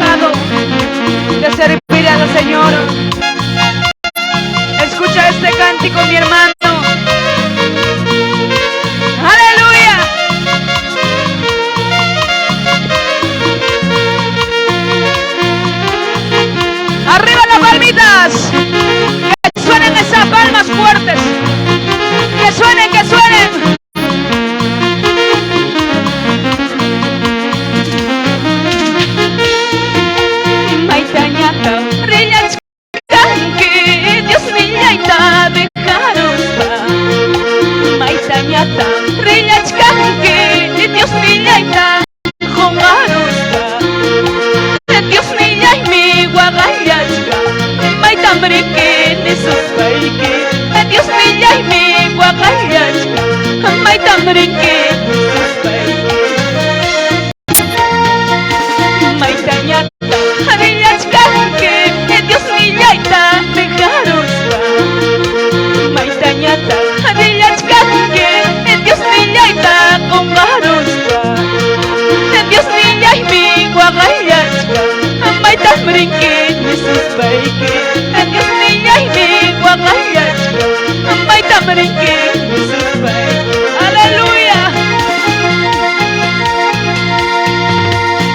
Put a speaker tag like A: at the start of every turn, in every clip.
A: dejado de servir al Señor. Escucha este cántico, mi hermano. ¡Aleluya! ¡Arriba las palmitas! ¡Que suenen esas palmas fuertes! ¡Que suenen, que suenen! Aleluya.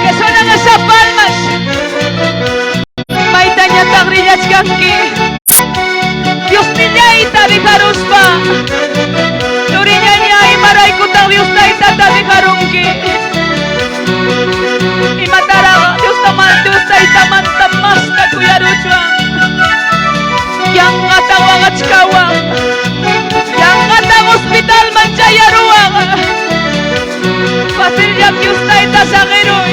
A: Que suenan esas palmas. Maitanya tagrillas kanki. Dios niñaita dijaruspa. Turinya niya imaray kutang Dios naita dijarunki. Imatara Dios naita mantamas na kuyaruchwang. Yang atawang at chikawang. Yang atang hospital manchayaruang. Pasil yang Dios naita sa ngiroy.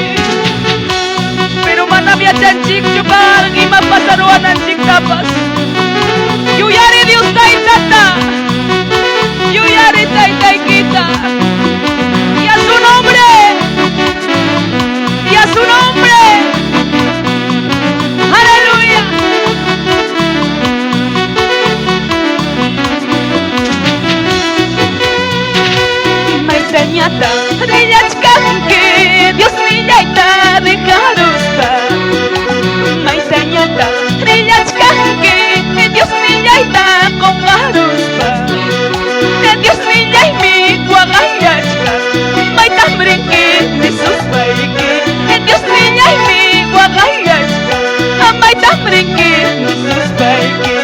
A: Pero manamya chanchik chupang imapasaruan ang chiktapas. Yuyari Dios naita ta. Yuyari taitay kita. Y a su nombre. Y a su nombre. Aleluya. Maitanyata reyachkanke Dios niñaita dejaruspa. Maitanyata reyachkanke Dios niñaita kongaruspa. Dios niñay mi guagayachka. Maitamrenke Jesús baike. Dios niñay mi guagayachka. Maitamrenke Jesús baike.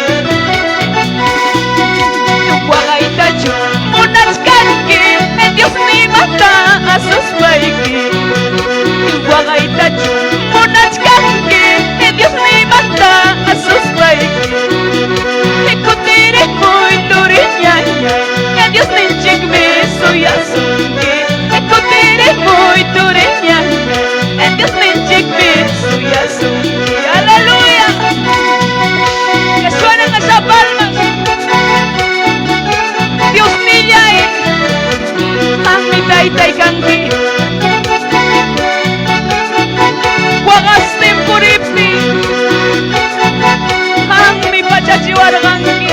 A: Guagaytacho munachkanke Dios ni mata a sus baike. Guagaytacho munachkanke Dios ni mata a sus baike. Ekotire muy duriñaya. Dios ninchik me soy azunke. Ekotire muy duriñaya. Dios ninchik me soy azunke. Aleluya. Que suenan esas palmas. Dios niñay. Amitaitay kanki. Wagastim puripi. Ammi pachachiwarganki.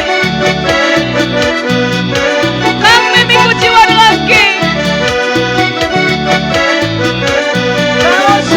A: Ammi mikuchiwarganki. Vamos.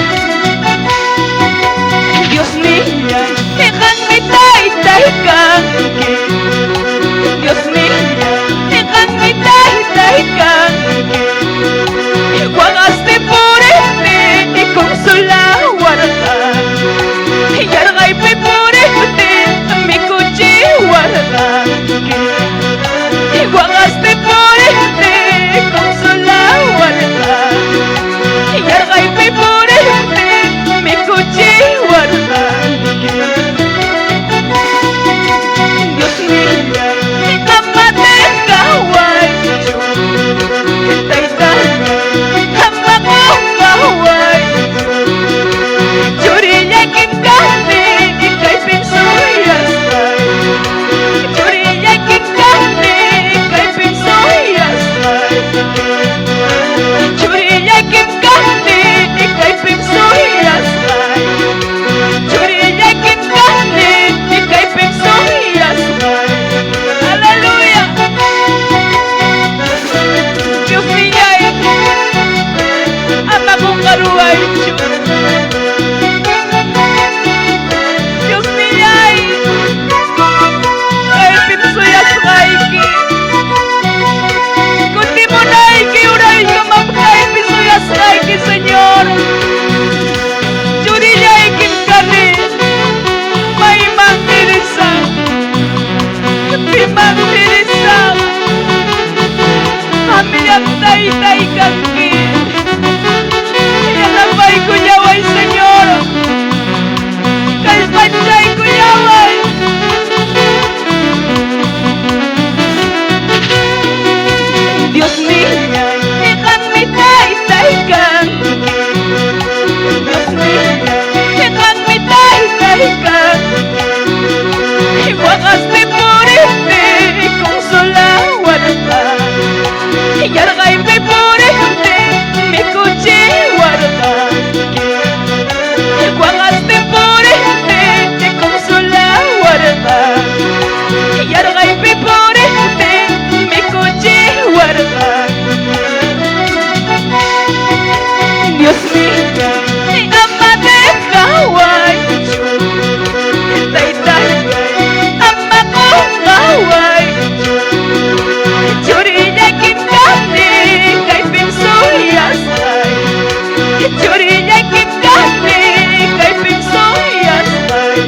A: pagaste por te consola guarda. Y argaipi por mi coche guarda. Dios mío, amate Hawaii, taita, amako Hawaii, chorilla kitkane, kaipim soyasai, chorilla kitkane, kaipim soyasai,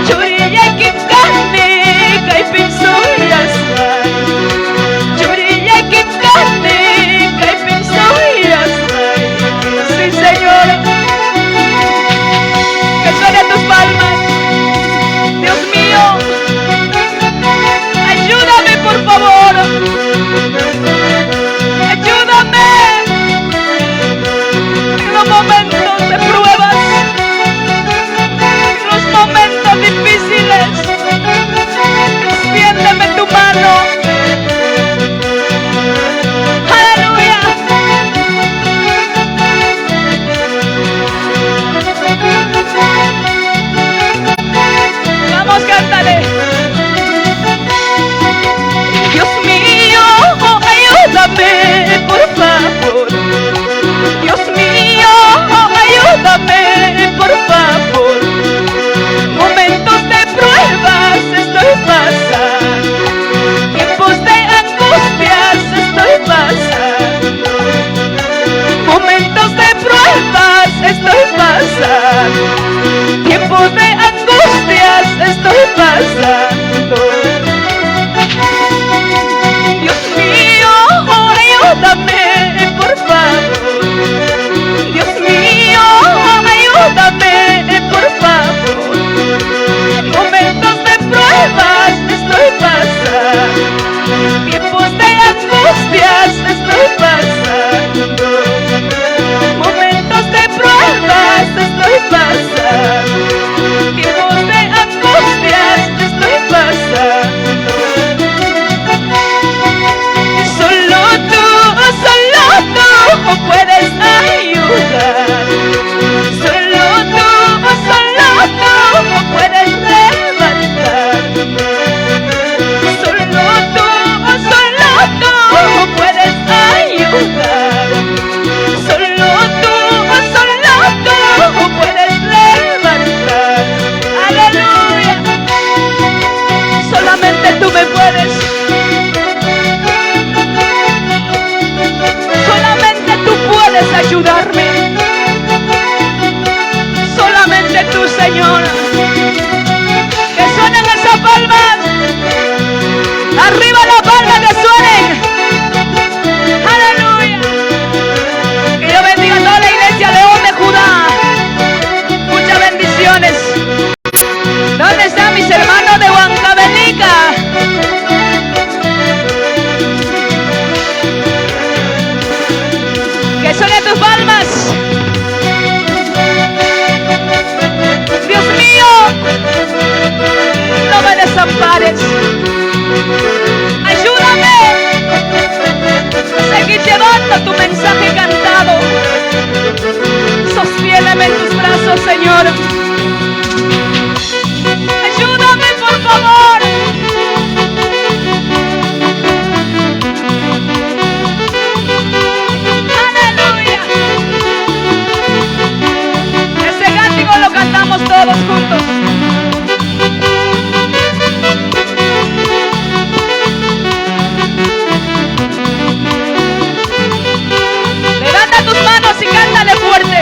A: chorilla kitkane, kaipim soyasai, chorilla kitkane, kaipim soyasai. Sí, Señor, que suene tus palmas. Dios mío, ayúdame por favor, ayúdame en los momentos de pruebas, en los momentos difíciles. Extiéndeme tu mano. Aleluya. Vamos, cántale. Dios mío, ayúdame, por favor. Dios mío, ayúdame, por favor. Momentos de pruebas estoy pasando, tiempos de angustias estoy pasando, momentos de pruebas estoy pasando, tiempos de angustias estoy pasando. Dios mío, ayúdame, por favor. Dios mío, ayúdame, por favor. Momentos de pruebas estoy pasando, tiempos de angustias estoy pasando, momentos de pruebas estoy pasando, tiempos de angustias estoy pasando. Solo tú puedes ayudar. Solo tú puedes levantarme. Solo tú puedes ayudar. Solo tú puedes levantar. Aleluya. Solamente tú me puedes. Solamente tú puedes ayudarme. Solamente tú, Señor. Que suenen esas palmas. Arriba las palmas que suenen. Aleluya. Que Dios bendiga a toda la iglesia León de Judá. Muchas bendiciones. ¿Dónde están mis hermanos de Huancavelica? Que suenen tus palmas. Dios mío, no me desampares. Ayúdame a seguir llevando tu mensaje cantado. Sostiéneme en tus brazos, Señor. Ayúdame, por favor. Aleluya. Ese cántico lo cantamos todos juntos. Levanta tus manos y cántale fuerte.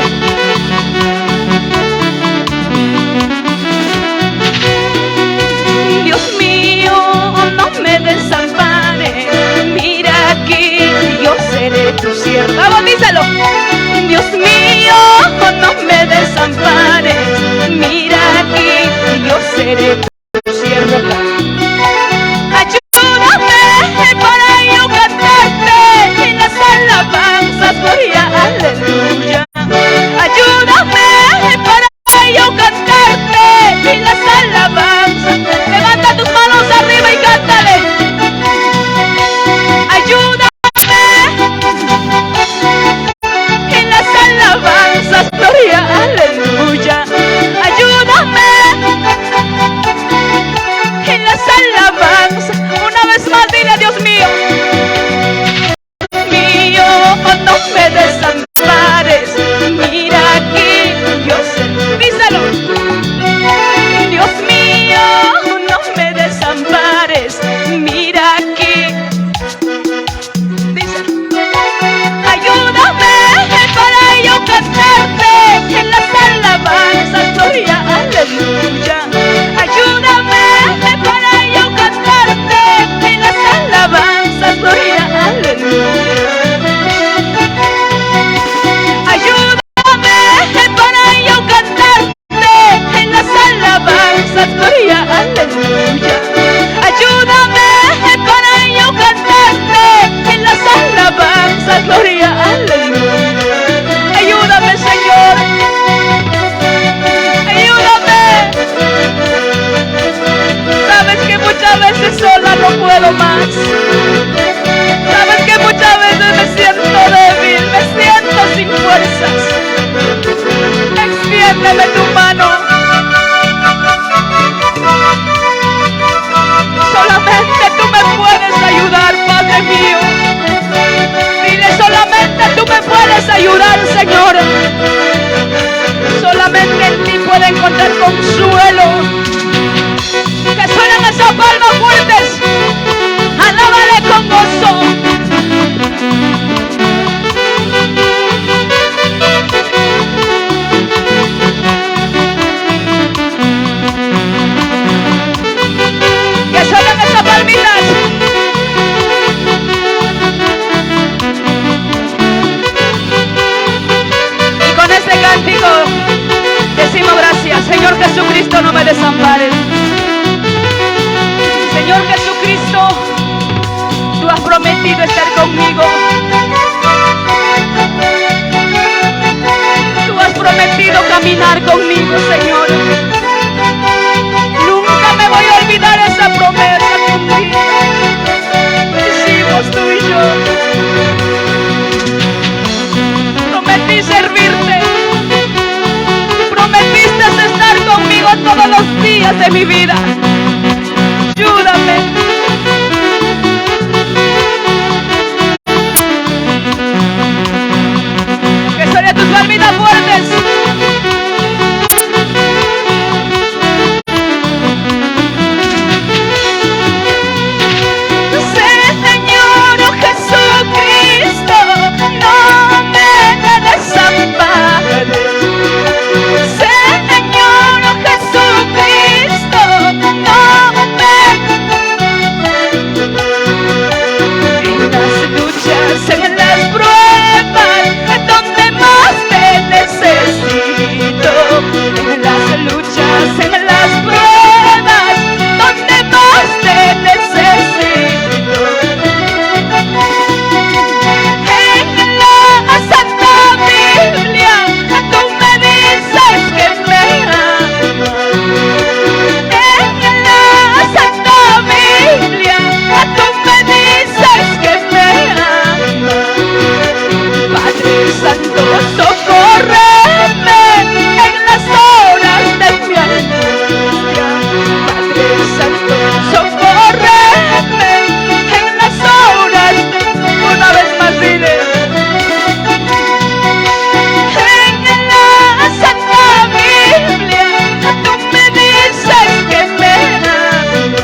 A: pueda encontrar consuelo. Que suenan esas palmas fuertes. Alábale con gozo. Que suenan esas palmitas. Y con este cántico decimos gracias. Señor Jesucristo, no me desampares. Señor Jesucristo, tú has prometido estar conmigo. Tú has prometido caminar conmigo, Señor. Nunca me voy a olvidar esa promesa que un día hicimos tú y yo. Prometí servirte. Prometiste estar conmigo todos los días de mi vida. Ayúdame.